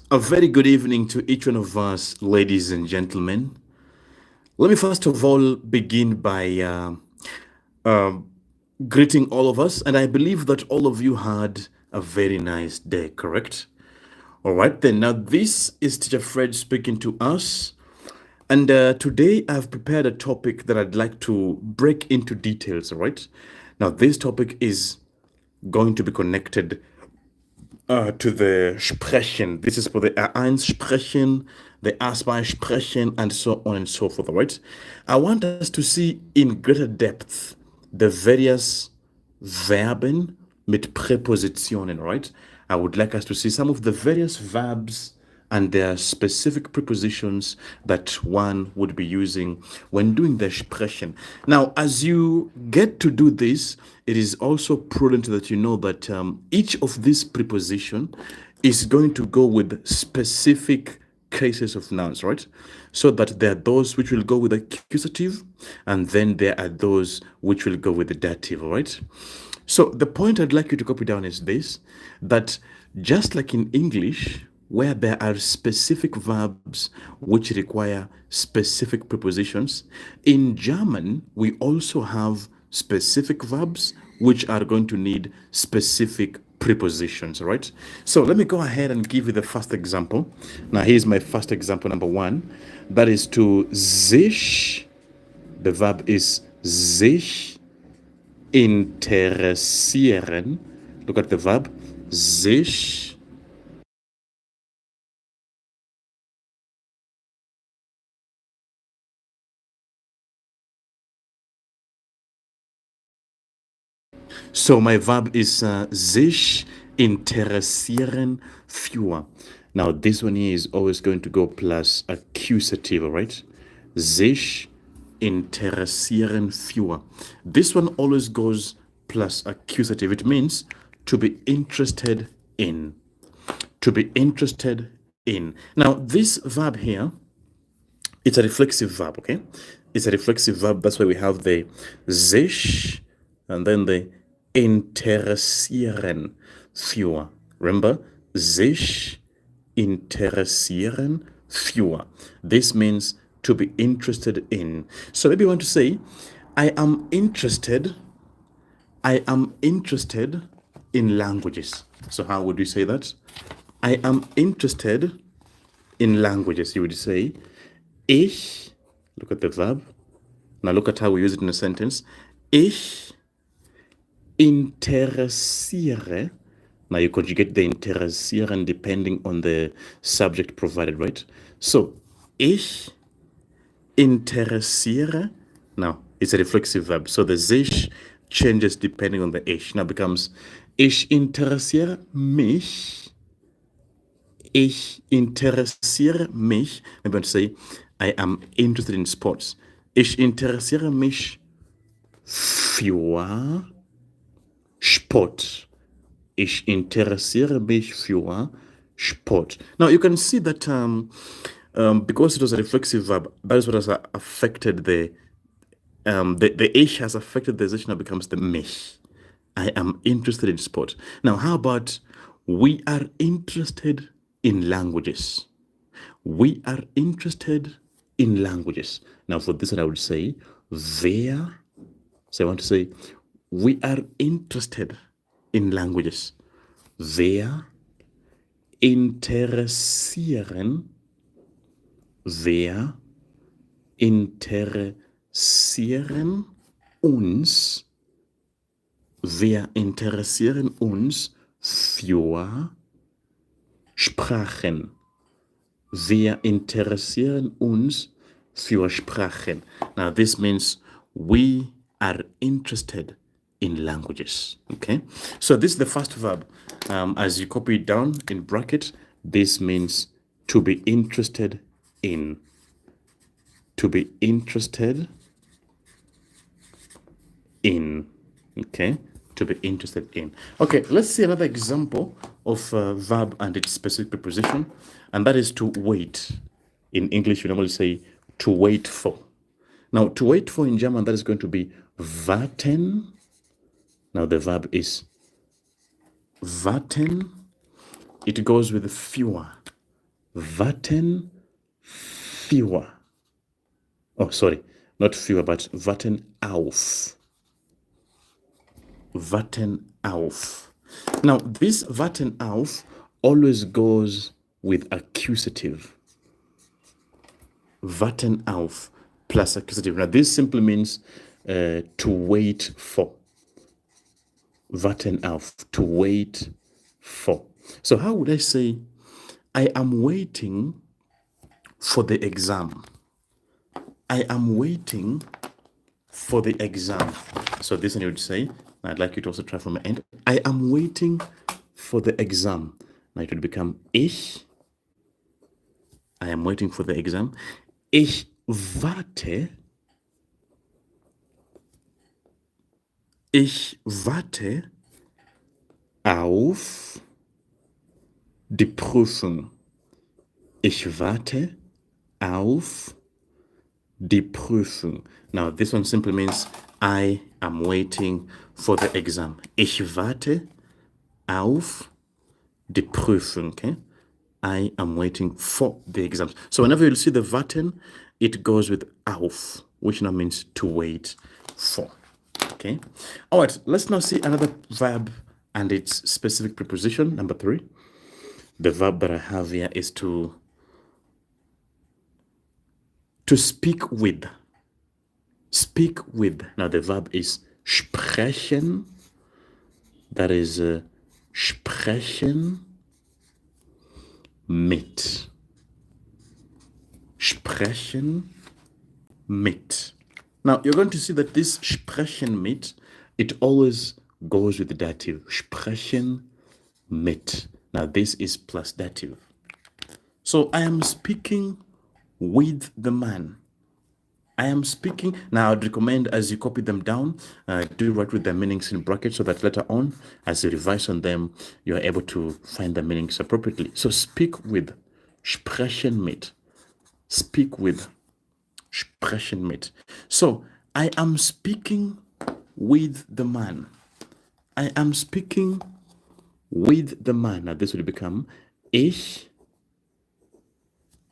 A very good evening to each one of us, ladies and gentlemen. Let me first of all begin by um, greeting all of us, and I believe that all of you had a very nice day, correct? All right, then. Now, this is Teacher Fred speaking to us, and today I've prepared a topic that I'd like to break into details, all right? Now, this topic is going to be connected to the Sprechen. This is for the Einsprechen, the Sprechen, and so on and so forth, all right? I want us to see in greater depth the various Verben mit Präpositionen, right? I would like us to see some of the various verbs and their specific prepositions that one would be using when doing the Sprechen. Now, as you get to do this, it is also prudent that you know that each of these preposition is going to go with specific cases of nouns, right? So that there are those which will go with accusative, and then there are those which will go with the dative, all right? So the point I'd like you to copy down is this, that just like in English, where there are specific verbs which require specific prepositions, in German, we also have specific verbs which are going to need specific prepositions, all right? So let me go ahead and give you the first example. Now, here's my first example, number one. That is to sich. The verb is sich interessieren. Look at the verb, sich. So my verb is sich interessieren für. Now this one here is always going to go plus accusative, all right? Sich interessieren für. This one always goes plus accusative. It means to be interested in. To be interested in. Now this verb here, it's a reflexive verb, okay? It's a reflexive verb. That's why we have the sich and then the interessieren für. Remember, sich interessieren für. This means to be interested in. So maybe you want to say, I am interested in languages. So how would you say that? I am interested in languages. You would say, ich, look at the verb. Now look at how we use it in a sentence. Ich interessiere. Now you conjugate the interessieren depending on the subject provided, right? So, ich interessiere. Now, it's a reflexive verb. So the sich changes depending on the ich. Now becomes, ich interessiere mich. Ich interessiere mich. I'm going to say, I am interested in sports. Ich interessiere mich für Sport. Ich interessiere mich für Sport. Now you can see that because it was a reflexive verb, that is what has affected the ich has affected the sich. Now becomes the mich. I am interested in sport. Now how about we are interested in languages? We are interested in languages. Now for this one I would say wer. So I want to say we are interested in languages. Wer interessieren uns, wir interessieren uns für Sprachen. Wir interessieren uns für Sprachen. Now this means we are interested in languages. Okay, so this is the first verb. As you copy it down in bracket, this means to be interested in. To be interested in. Okay, to be interested in. Okay, let's see another example of a verb and its specific preposition, and that is to wait. In English, we normally say to wait for. Now, to wait for in German, that is going to be warten. Now, the verb is warten. It goes with für. Warten fewer. Oh, sorry, not fewer, but warten auf. Warten auf. Now, this warten auf always goes with accusative. Warten auf plus accusative. Now, this simply means to wait for. Warten auf, to wait for. So, how would I say, I am waiting for the exam? I am waiting for the exam. So this one you would say, I'd like you to also try from my end. I am waiting for the exam. Now it would become I am waiting for the exam. Ich warte. Ich warte auf die Prüfung. Ich warte auf die Prüfung. Now, this one simply means I am waiting for the exam. Ich warte auf die Prüfung. Okay? I am waiting for the exams. So whenever you see the warten, it goes with auf, which now means to wait for. Okay? All right, let's now see another verb and its specific preposition, number 3. The verb that I have here is to speak with. Speak with. Now the verb is sprechen. That is sprechen mit. Sprechen mit. Now you're going to see that this sprechen mit, it always goes with the dative. Sprechen mit. Now this is plus dative. So I am speaking with the man. I am speaking. Now I'd recommend as you copy them down, do write with their meanings in brackets so that later on, as you revise on them, you're able to find the meanings appropriately. So speak with, sprechen mit. Speak with, sprechen mit. So I am speaking with the man. I am speaking with the man. Now this will become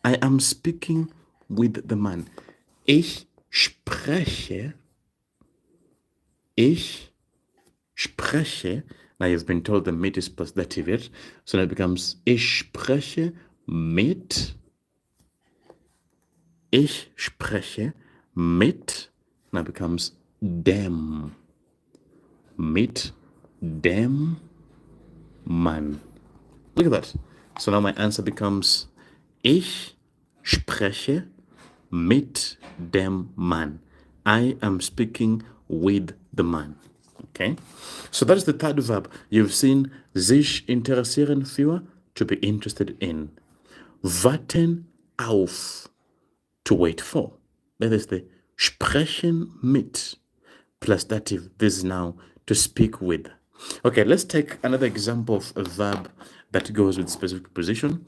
I am speaking with the man. Ich spreche. Now you've been told the mit is plus dative yet. So now it becomes ich spreche mit. Ich spreche mit. Now it becomes dem. Mit dem Mann. Look at that. So now my answer becomes ich spreche mit dem Mann. I am speaking with the man. Okay? So that is the third verb. You've seen sich interessieren für, to be interested in. Warten auf, to wait for. That is the sprechen mit plus dative. This is now to speak with. Okay, let's take another example of a verb that goes with specific position.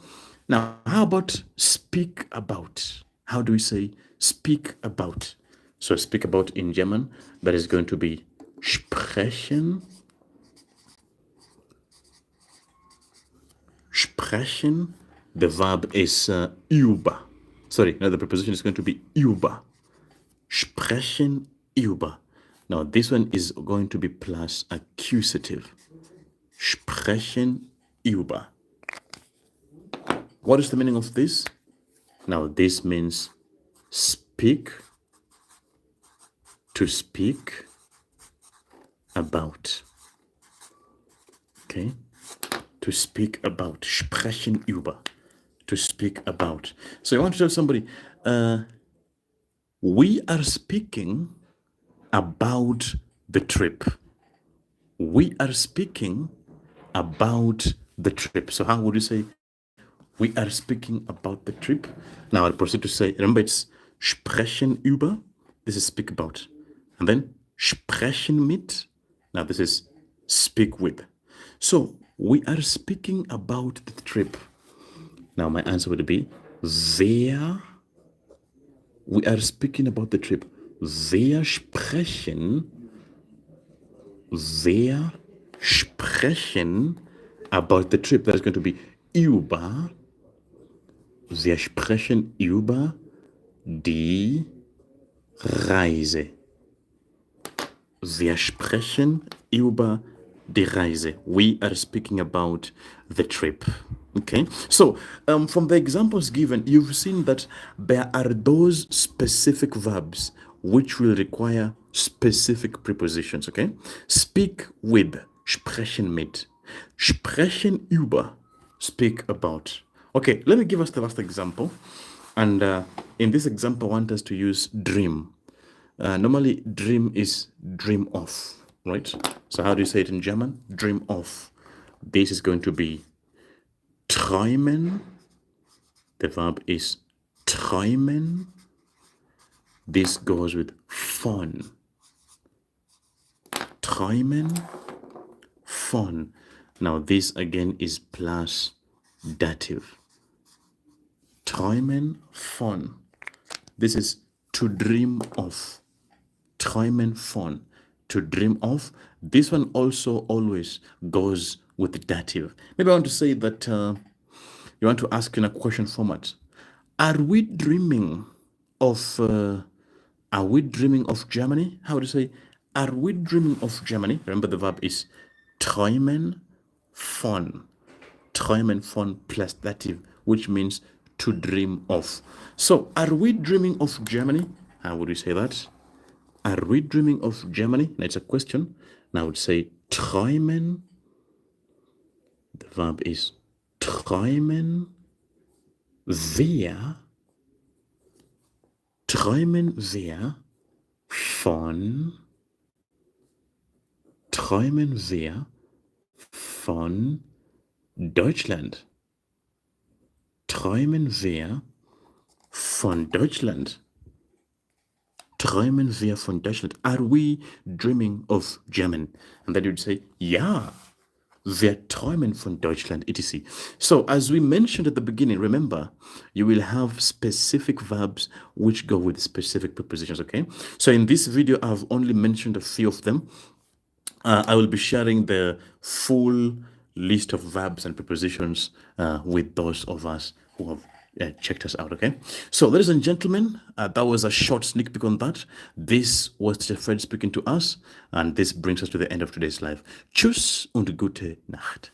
Now, how about speak about? How do we say speak about? So speak about in German, that is going to be sprechen. Sprechen. The verb is über. Sorry, no, the preposition is going to be über. Sprechen über. Now, this one is going to be plus accusative. Sprechen über. What is the meaning of this? Now, this means speak, to speak about. Okay? To speak about. Sprechen über. To speak about. So you want to tell somebody, we are speaking about the trip. We are speaking about the trip. So how would you say, we are speaking about the trip? Now I'll proceed to say, remember it's sprechen über, this is speak about. And then sprechen mit, now this is speak with. So we are speaking about the trip. Now my answer would be, wer, we are speaking about the trip. Wer sprechen about the trip. That is going to be über Wir sprechen über die Reise. Wir sprechen über die Reise. We are speaking about the trip. Okay, so from the examples given, you've seen that there are those specific verbs which will require specific prepositions. Okay, speak with, sprechen mit, sprechen über, speak about. Okay, let me give us the last example. And in this example, I want us to use dream. Normally, dream is dream of, right? So how do you say it in German? Dream of. This is going to be träumen. The verb is träumen. This goes with von. Träumen, von. Now this again is plus dative. Träumen, von. This is to dream of. Träumen von, to dream of. This one also always goes with the dative. Maybe I want to say that you want to ask in a question format. Are we dreaming of Germany? How would you say, are we dreaming of Germany? Remember the verb is träumen von. Träumen von plus dative, which means to dream of. So, are we dreaming of Germany? How would you say that? Are we dreaming of Germany? That's a question. Now I would say träumen. The verb is träumen wir von Deutschland. Träumen wir von Deutschland. Träumen wir von Deutschland? Are we dreaming of German? And then you'd say, ja, wir träumen von Deutschland, etc. So, as we mentioned at the beginning, remember, you will have specific verbs which go with specific prepositions, okay? So in this video, I've only mentioned a few of them. I will be sharing the full list of verbs and prepositions with those of us who have checked us out, okay? So, ladies and gentlemen, that was a short sneak peek on that. This was Teacher Fred speaking to us, and this brings us to the end of today's live. Tschüss und gute Nacht.